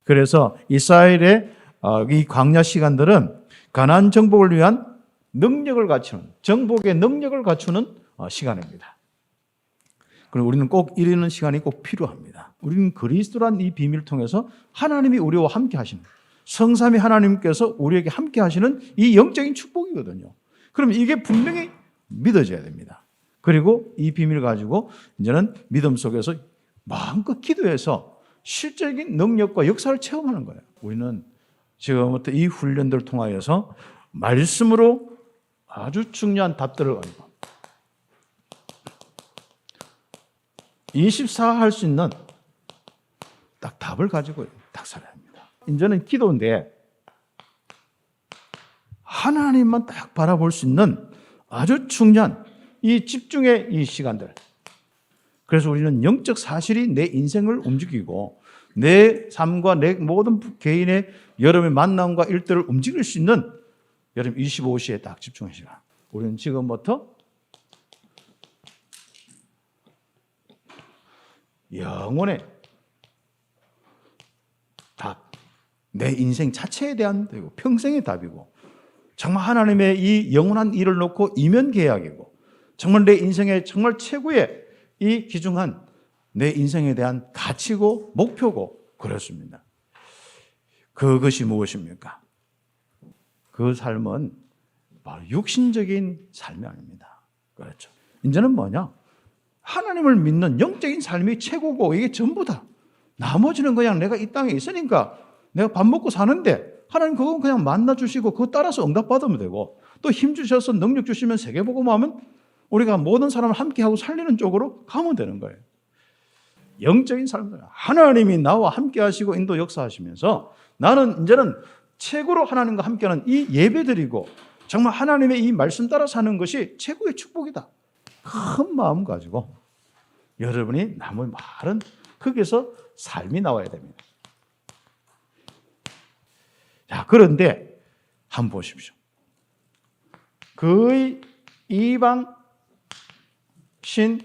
그래서 이스라엘의 이 광야 시간들은 가나안 정복을 위한 능력을 갖추는, 정복의 능력을 갖추는 시간입니다. 그리고 우리는 꼭 이러는 시간이 꼭 필요합니다. 우리는 그리스도란 이 비밀을 통해서 하나님이 우리와 함께 하시는, 성삼위 하나님께서 우리에게 함께 하시는 이 영적인 축복이거든요. 그럼 이게 분명히 믿어져야 됩니다. 그리고 이 비밀을 가지고 이제는 믿음 속에서 마음껏 기도해서 실적인 능력과 역사를 체험하는 거예요. 우리는 지금부터 이 훈련들을 통하여서 말씀으로 아주 중요한 답들을 가지고 24 할 수 있는 딱 답을 가지고 딱 살아야 합니다. 이제는 기도인데 하나님만 딱 바라볼 수 있는 아주 중요한 이 집중의 이 시간들. 그래서 우리는 영적 사실이 내 인생을 움직이고 내 삶과 내 모든 개인의 여러분의 만남과 일들을 움직일 수 있는 여러분 25시에 딱 집중의 시간. 우리는 지금부터 영혼의 답, 내 인생 자체에 대한 답이고 평생의 답이고 정말 하나님의 이 영원한 일을 놓고 이면 계약이고 정말 내 인생의 정말 최고의 이 귀중한 내 인생에 대한 가치고 목표고 그렇습니다. 그것이 무엇입니까? 그 삶은 바로 육신적인 삶이 아닙니다. 그렇죠. 이제는 뭐냐? 하나님을 믿는 영적인 삶이 최고고 이게 전부다. 나머지는 그냥 내가 이 땅에 있으니까 내가 밥 먹고 사는데 하나님 그건 그냥 만나 주시고 그거 따라서 응답받으면 되고 또 힘 주셔서 능력 주시면 세계복음하면 우리가 모든 사람을 함께하고 살리는 쪽으로 가면 되는 거예요. 영적인 삶은 하나님이 나와 함께하시고 인도 역사하시면서 나는 이제는 최고로 하나님과 함께하는 이 예배드리고 정말 하나님의 이 말씀 따라 사는 것이 최고의 축복이다. 큰 마음 가지고 여러분이 남을 말은 거기서 삶이 나와야 됩니다. 자, 그런데 한번 보십시오. 거의 이방 신,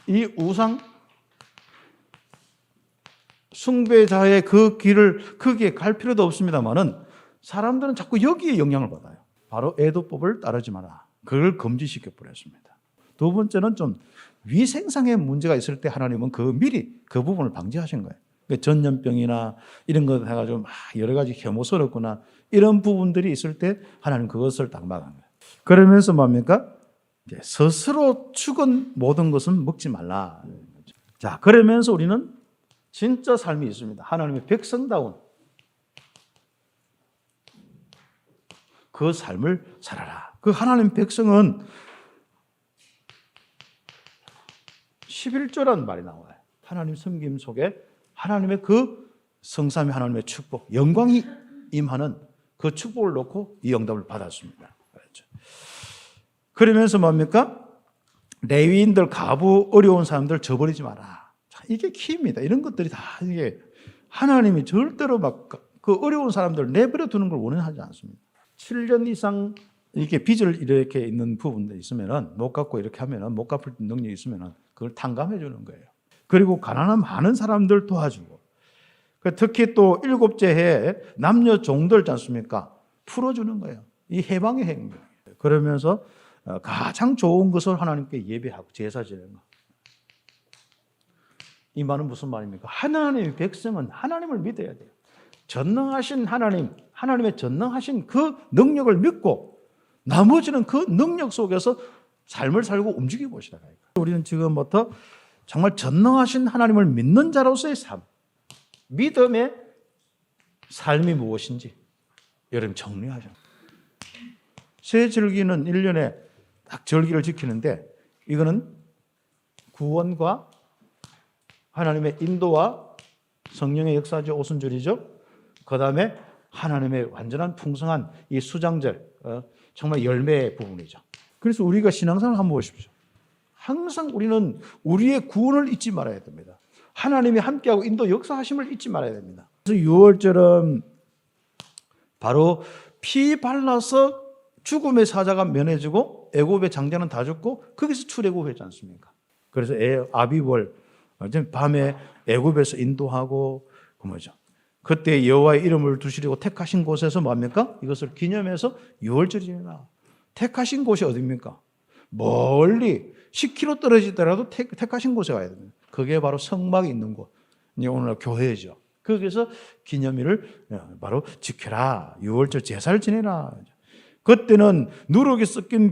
이 우상 숭배자의 그 길을 거기에 갈 필요도 없습니다만은 사람들은 자꾸 여기에 영향을 받아요. 바로 애도법을 따르지 마라. 그걸 금지시켜 버렸습니다. 두 번째는 좀 위생상의 문제가 있을 때 하나님은 미리 그 부분을 방지하신 거예요. 전염병이나 이런 거 해가지고 막 여러 가지 혐오스럽거나 이런 부분들이 있을 때 하나님 그것을 딱 막은 거예요. 그러면서 뭡니까? 스스로 죽은 모든 것은 먹지 말라. 자, 그러면서 우리는 진짜 삶이 있습니다. 하나님의 백성다운 그 삶을 살아라. 그 하나님 백성은 11조라는 말이 나와요. 하나님 섬김 속에 하나님의 그 성삼위 하나님의 축복, 영광이 임하는 그 축복을 놓고 이 응답을 받았습니다. 그렇죠. 그러면서 뭡니까? 레위인들, 과부, 어려운 사람들 저버리지 마라. 자, 이게 키입니다. 이런 것들이 다 이게 하나님이 절대로 막 그 어려운 사람들 내버려 두는 걸 원하지 않습니다. 7년 이상 이렇게 빚을 이렇게 있는 부분들이 있으면은 못 갚고 이렇게 하면은 못 갚을 능력이 있으면은 그걸 탕감해 주는 거예요. 그리고 가난한 많은 사람들 도와주고 특히 또 7째 해에 남녀 종들 있지 않습니까? 풀어주는 거예요. 이 해방의 행동. 그러면서 가장 좋은 것을 하나님께 예배하고 제사 지내는 거. 이 말은 무슨 말입니까? 하나님의 백성은 하나님을 믿어야 돼요. 전능하신 하나님, 하나님의 전능하신 그 능력을 믿고 나머지는 그 능력 속에서 삶을 살고 움직여 보시라. 우리는 지금부터 정말 전능하신 하나님을 믿는 자로서의 삶, 믿음의 삶이 무엇인지 여러분 정리하셔. 새 절기는 1년에 딱 절기를 지키는데 이거는 구원과 하나님의 인도와 성령의 역사죠. 오순절이죠. 그 다음에 하나님의 완전한 풍성한 이 수장절, 정말 열매의 부분이죠. 그래서 우리가 신앙생활을 한번 보십시오. 항상 우리는 우리의 구원을 잊지 말아야 됩니다. 하나님이 함께하고 인도 역사하심을 잊지 말아야 됩니다. 그래서 6월절은 바로 피 발라서 죽음의 사자가 면해지고 애굽의 장자는 다 죽고 거기서 출애굽했지 않습니까? 그래서 아비월 밤에 애굽에서 인도하고 그 뭐죠? 그때 여호와의 이름을 두시려고 택하신 곳에서 뭡니까? 이것을 기념해서 유월절이라. 택하신 곳이 어디입니까? 멀리 10km 떨어지더라도 택하신 곳에 가야 됩니다. 그게 바로 성막이 있는 곳. 오늘날 교회죠. 거기서 기념일을 바로 지켜라. 유월절 제사를 지내라. 그때는 누룩이 섞인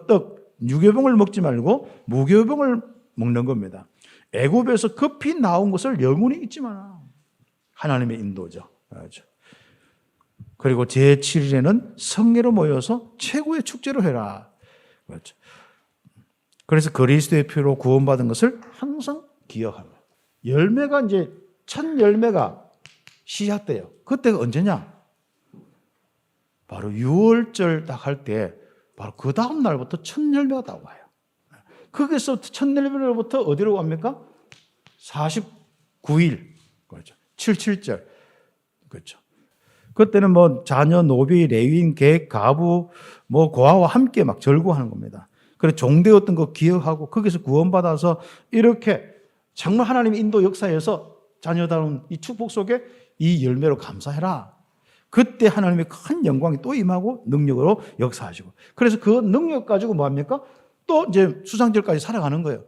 떡, 유교병을 먹지 말고 무교병을 먹는 겁니다. 애굽에서 급히 나온 것을 영원히 잊지 마라. 하나님의 인도죠. 그렇죠. 그리고 제7일에는 성례로 모여서 최고의 축제로 해라. 그렇죠. 그래서 그리스도의 피로 구원받은 것을 항상 기억합니다. 열매가 이제 첫 열매가 시작돼요. 그때가 언제냐? 바로 유월절 딱 할 때 바로 그 다음 날부터 첫 열매가 딱 와요. 거기서 첫 열매로부터 어디로 갑니까? 49일. 그렇죠. 77절. 그렇죠. 그때는 뭐 자녀, 노비, 레위인, 객, 가부, 뭐 고아와 함께 막 절구하는 겁니다. 그래서 종되었던 거 기억하고 거기서 구원받아서 이렇게 정말 하나님의 인도 역사에서 자녀다운 이 축복 속에 이 열매로 감사해라. 그때 하나님의 큰 영광이 또 임하고 능력으로 역사하시고. 그래서 그 능력 가지고 뭐 합니까? 또 이제 수상절까지 살아가는 거예요.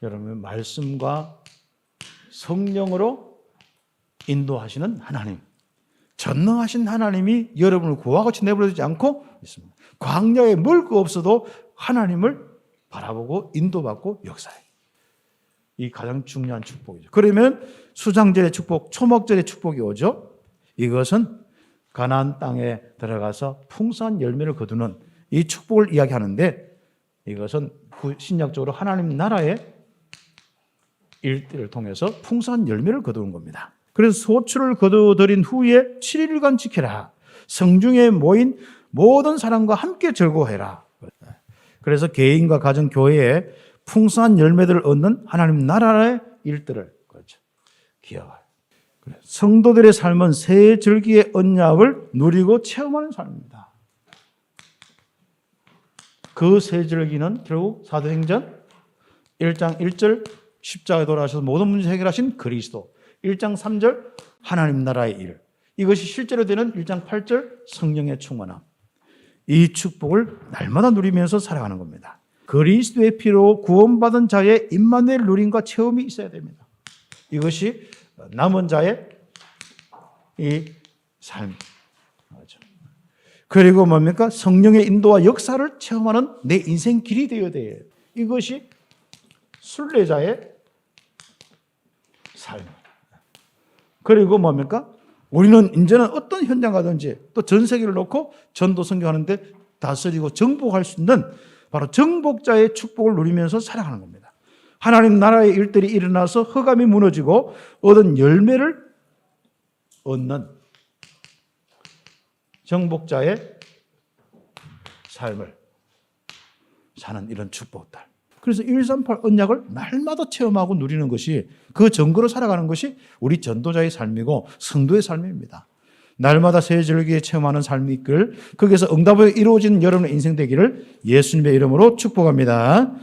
여러분, 말씀과 성령으로 인도하시는 하나님, 전능하신 하나님이 여러분을 고아같이 내버려두지 않고 있습니다. 광야에 먹을 거 없어도 하나님을 바라보고 인도받고 역사해. 이 가장 중요한 축복이죠. 그러면 수장절의 축복, 초막절의 축복이 오죠. 이것은 가나안 땅에 들어가서 풍성한 열매를 거두는 이 축복을 이야기하는데, 이것은 신약적으로 하나님 나라의 일들을 통해서 풍성한 열매를 거두는 겁니다. 그래서 소출을 거두어들인 후에 7일간 지켜라. 성중에 모인 모든 사람과 함께 즐거워해라. 그래서 개인과 가정, 교회에 풍성한 열매들을 얻는 하나님 나라의 일들을 기억해요. 성도들의 삶은 새 절기의 언약을 누리고 체험하는 삶입니다. 그 새 절기는 결국 사도행전 1장 1절 십자가에 돌아가셔서 모든 문제 해결하신 그리스도, 1장 3절 하나님 나라의 일, 이것이 실제로 되는 1장 8절 성령의 충만함, 이 축복을 날마다 누리면서 살아가는 겁니다. 그리스도의 피로 구원받은 자의 임마누엘 누림과 체험이 있어야 됩니다. 이것이 남은 자의 이 삶. 그리고 뭡니까? 성령의 인도와 역사를 체험하는 내 인생 길이 되어야 돼요. 이것이 순례자의 삶. 그리고 뭡니까? 우리는 이제는 어떤 현장 가든지 또 전 세계를 놓고 전도 선교하는데 다스리고 정복할 수 있는 바로 정복자의 축복을 누리면서 살아가는 겁니다. 하나님 나라의 일들이 일어나서 흑암이 무너지고 얻은 열매를 얻는 정복자의 삶을 사는 이런 축복들. 그래서 138 언약을 날마다 체험하고 누리는 것이, 그 증거로 살아가는 것이 우리 전도자의 삶이고 성도의 삶입니다. 날마다 새 절기에 체험하는 삶이 있길, 거기에서 응답에 이루어진 여러분의 인생 되기를 예수님의 이름으로 축복합니다.